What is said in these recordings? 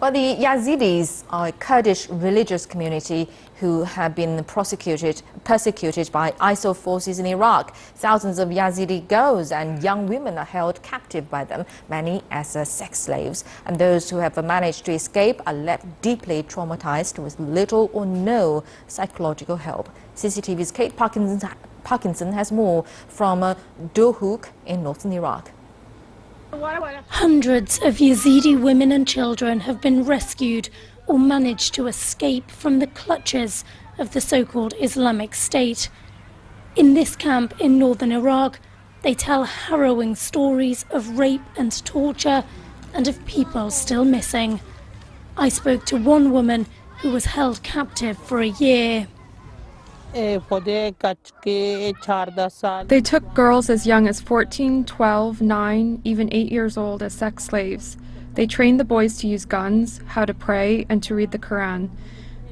But the Yazidis are a Kurdish religious community who have been persecuted by ISIL forces in Iraq. Thousands of Yazidi girls and young women are held captive by them, many as sex slaves. And those who have managed to escape are left deeply traumatized with little or no psychological help. CCTV's Kate Parkinson has more from Dohuk in northern Iraq. Hundreds of Yazidi women and children have been rescued or managed to escape from the clutches of the so-called Islamic State. In this camp in northern Iraq, they tell harrowing stories of rape and torture and of people still missing. I spoke to one woman who was held captive for a year. They took girls as young as 14, 12, 9, even 8 years old as sex slaves. They trained the boys to use guns, how to pray, and to read the Quran.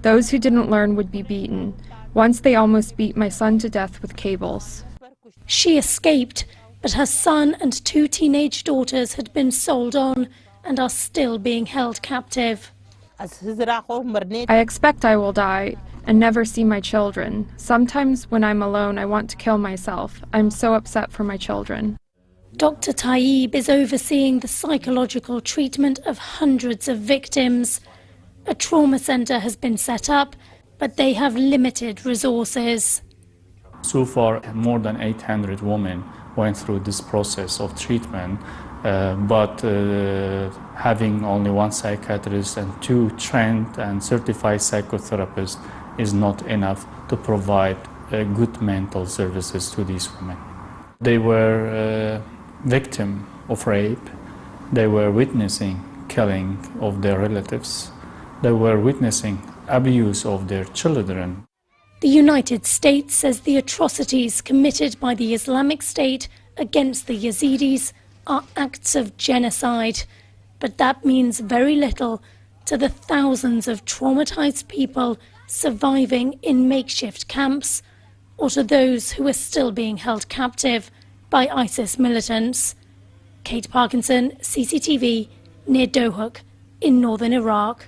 Those who didn't learn would be beaten. Once they almost beat my son to death with cables. She escaped, but her son and 2 teenage daughters had been sold on and are still being held captive. I expect I will die and never see my children. Sometimes when I'm alone, I want to kill myself. I'm so upset for my children. Dr. Taib is overseeing the psychological treatment of hundreds of victims. A trauma centre has been set up, but they have limited resources. So far, more than 800 women went through this process of treatment, but having only 1 psychiatrist and 2 trained and certified psychotherapists is not enough to provide good mental services to these women. They were victims of rape. They were witnessing killing of their relatives. They were witnessing abuse of their children. The United States says the atrocities committed by the Islamic State against the Yazidis are acts of genocide, but that means very little to the thousands of traumatized people surviving in makeshift camps, or to those who are still being held captive by ISIS militants. Kate Parkinson, CCTV, near Dohuk in northern Iraq.